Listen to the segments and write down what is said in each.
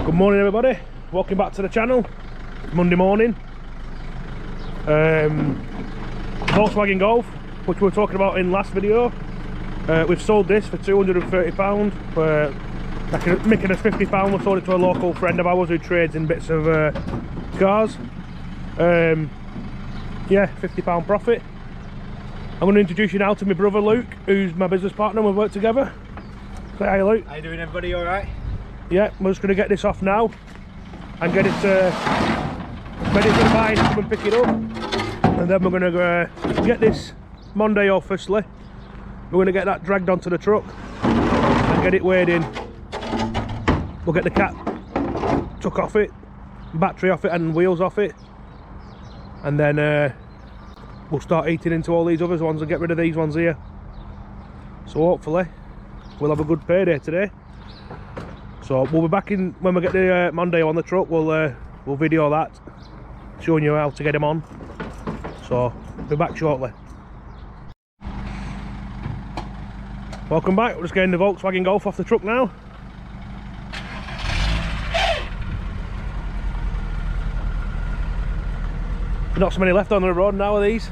Good morning everybody, welcome back to the channel. Monday morning. Volkswagen Golf, which we were talking about in last video. We've sold this for £230. We're making us £50. We sold it to a local friend of ours who trades in bits of cars. Yeah, £50 profit. I'm going to introduce you now to my brother Luke, who's my business partner. We work together. Say hi, Luke. How you doing, everybody? All right? Yeah, we're just going to get this off now and get it ready for the buyers to come and pick it up, and then we're going to get this Mondeo firstly. We're going to get that dragged onto the truck and get it weighed in. We'll get the cat took off it, battery off it and wheels off it, and then we'll start eating into all these other ones and get rid of these ones here. So hopefully we'll have a good payday today. So we'll be back in when we get the Mondeo on the truck. We'll video that, showing you how to get him on. So be back shortly. Welcome back. We're just getting the Volkswagen Golf off the truck now. Not so many left on the road now of these.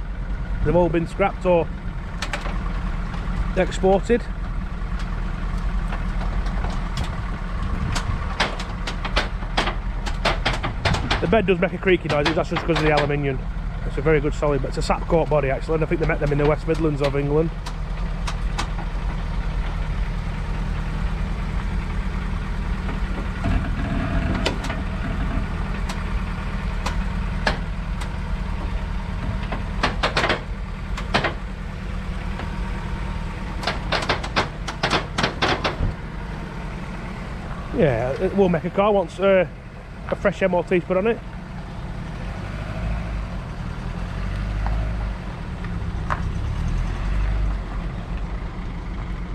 They've all been scrapped or exported. The bed does make a creaky noise, that's just because of the aluminium. It's a very good solid, but it's a sap coat body actually, and I think they make them in the West Midlands of England. Yeah, it will make a car once a fresh MOT is put on it.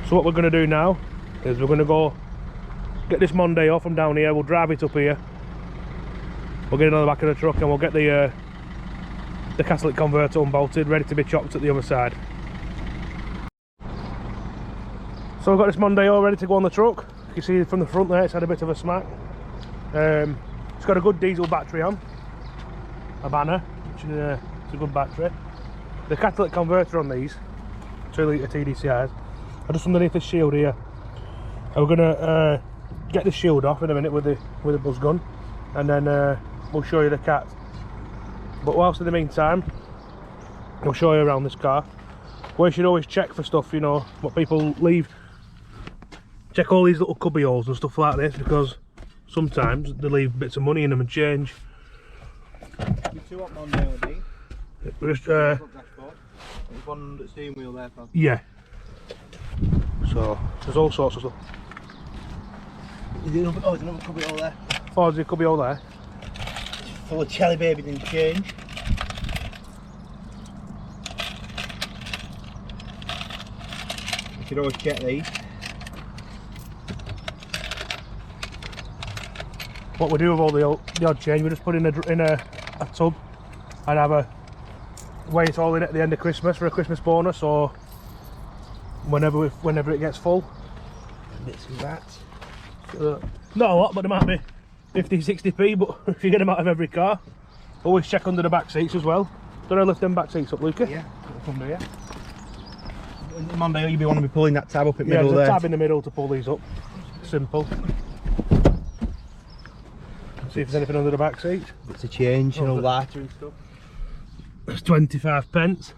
So what we're going to do now is we're going to go get this Mondeo from down here. We'll drive it up here, we'll get it on the back of the truck, and we'll get the catalytic converter unbolted, ready to be chopped at the other side. So we've got this Mondeo ready to go on the truck. You can see from the front there it's had a bit of a smack. It's got a good diesel battery on, a banner, which is it's a good battery. The catalytic converter on these 2 litre TDCIs are just underneath this shield here. And we're going to get the shield off in a minute with the buzz gun, and then we'll show you the cat. But whilst in the meantime we'll show you around this car, where you should always check for stuff, you know, what people leave. Check all these little cubby holes and stuff like this, because sometimes they leave bits of money in them and change. Two up Mondeo, D. Just There's one steering wheel there, pal. yeah. So there's all sorts of stuff. Is it another, there's another cubby hole there. Oh, there's a cubby hole there. It's full of jelly babies and change. You should always check these. What we do with all the odd change, we just put in a tub and have a weigh it all in at the end of Christmas for a Christmas bonus, or whenever it gets full. Bits of that. Not a lot, but there might be 50-60p, but if you get them out of every car, always check under the back seats as well. Don't I lift them back seats up, Luca? Yeah, under here. Mondeo, you want to be pulling that tab up in the middle there's there. a tab in the middle to pull these up. Simple. See if there's anything under the back seat. Bits of change and all that and stuff. It's 25 pence.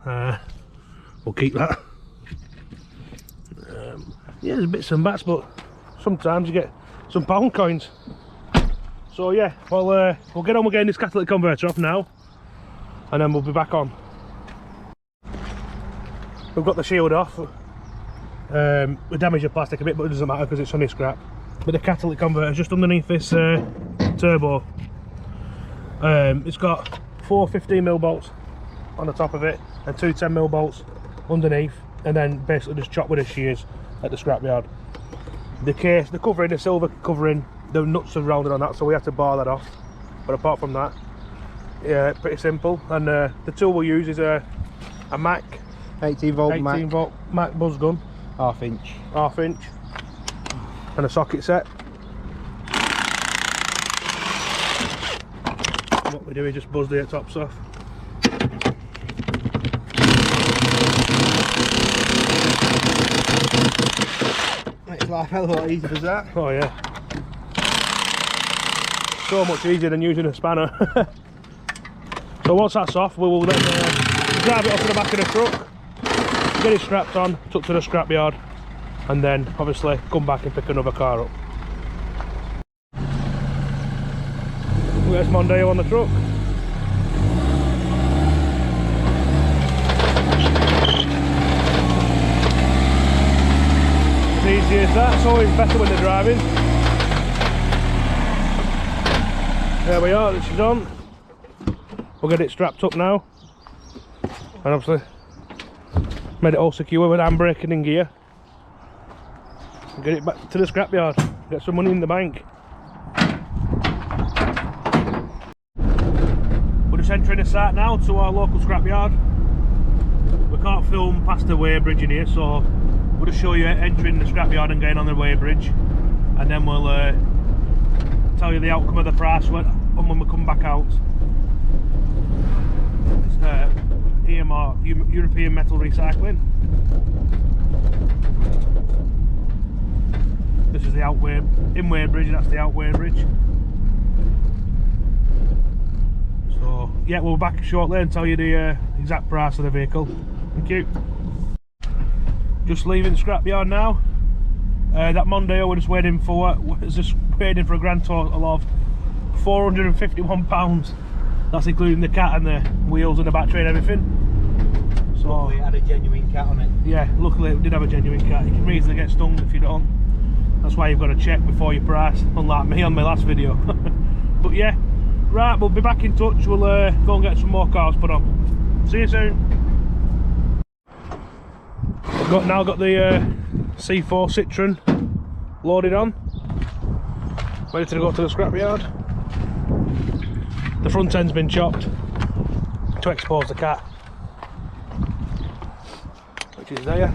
We'll keep that. Yeah, there's bits and bats, but sometimes you get some pound coins. So yeah, well we'll get on with getting this catalytic converter off now, and then we'll be back on. We've got the shield off. We damaged the plastic a bit, but it doesn't matter because it's only scrap. But the catalytic converter is just underneath this turbo. It's got 4 15mm bolts on the top of it and 2 10mm bolts underneath, and then basically just chopped with the shears at the scrapyard. The case, the covering, the silver covering, the nuts are rounded on that, so we had to bar that off. But apart from that, yeah, pretty simple. And the tool we'll use is a Mac 18 volt Mac buzz gun, half inch, and a socket set. we do is just buzz the tops off. Makes life a hell of a lot easier, does that? Oh yeah. So much easier than using a spanner. So once that's off, we will then drive it up to the back of the truck, get it strapped on, took to the scrapyard, and then obviously come back and pick another car up. There's Mondeo on the truck. As easy as that, it's always better when they're driving. There we are, this is on. We'll get it strapped up now. And obviously made it all secure with handbrake and in gear. Get it back to the scrapyard, get some money in the bank. We're just entering the site now to our local scrapyard. We can't film past the weighbridge in here, so we'll just show you entering the scrapyard and getting on the weighbridge, and then we'll tell you the outcome of the price when we come back out. It's EMR, European Metal Recycling. This is the in weighbridge, that's the out weighbridge. So yeah, we'll be back shortly and tell you the exact price of the vehicle. Thank you. Just leaving the scrapyard now. That Mondeo we're just waiting for a grand total of £451. That's including the cat and the wheels and the battery and everything. So luckily it had a genuine cat on it. Yeah, luckily it did have a genuine cat. You can easily get stung if you don't. That's why you've got to check before you price, unlike me on my last video. But yeah, right, we'll be back in touch. We'll go and get some more cars put on. See you soon. I've now got the C4 Citroen loaded on, ready to go to the scrapyard. The front end's been chopped to expose the cat, which is there.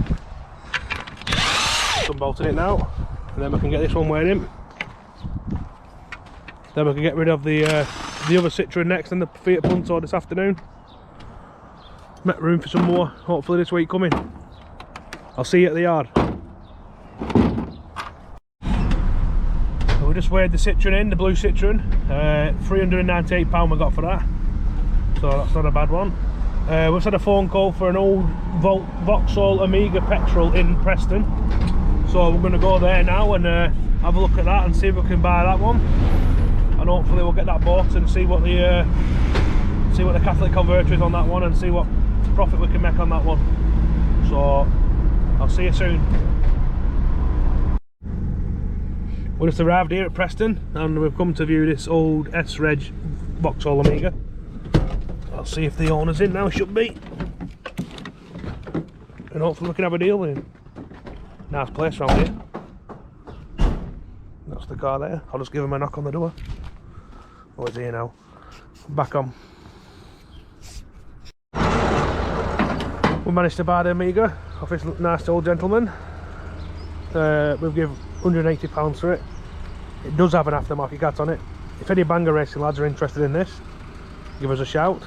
Unbolting it now, and then we can get this one weighed in. Then we can get rid of the other Citroen next and the Fiat Punto this afternoon. Make room for some more, hopefully this week coming. I'll see you at the yard. So we just weighed the Citroen in, the blue Citroen. £398 we got for that. So that's not a bad one. We've just had a phone call for an old VAUXHALL Omega petrol in Preston. So we're going to go there now and have a look at that and see if we can buy that one. And hopefully we'll get that bought and see what the Catholic converter is on that one and see what profit we can make on that one. So I'll see you soon. We just arrived here at Preston and we've come to view this old S-Reg VAUXHALL Omega. I'll see if the owner's in now, should be. And hopefully we can have a deal with him. Nice place around here. That's the car there. I'll just give him a knock on the door. Oh, he's here now. Back on. We managed to buy the Omega off this nice old gentleman. We've given £180 for it. It does have an aftermarket cat on it. If any banger racing lads are interested in this, give us a shout.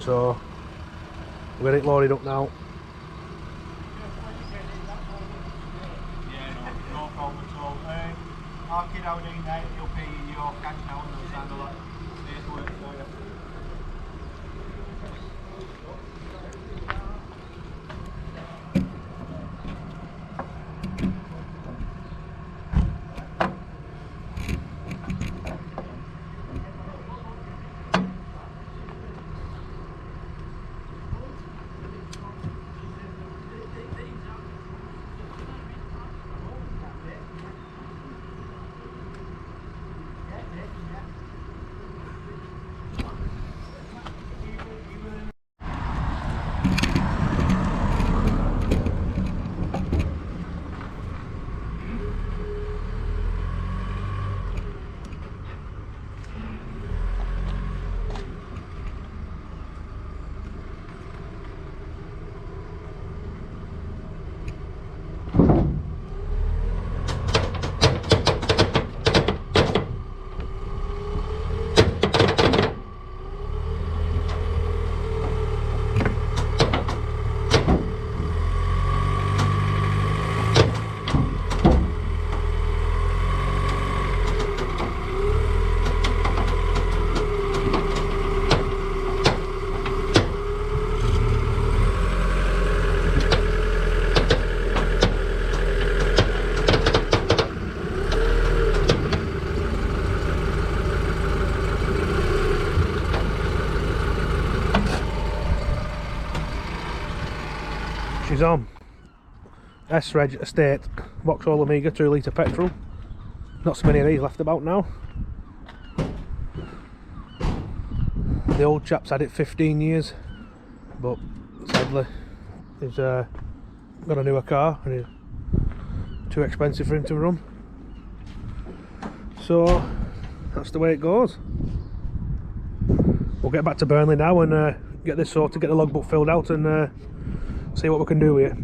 So we'll get it loaded up now. Yeah, no problem at all. Our kid out in there, he'll be your catch now and they'll handle that. There's work for you. S-Reg Estate VAUXHALL Omega 2 litre petrol. Not so many of these left about now. The old chap's had it 15 years, but sadly he's got a newer car and it's too expensive for him to run. So that's the way it goes. We'll get back to Burnley now and get this sorted, get the logbook filled out and see what we can do with it.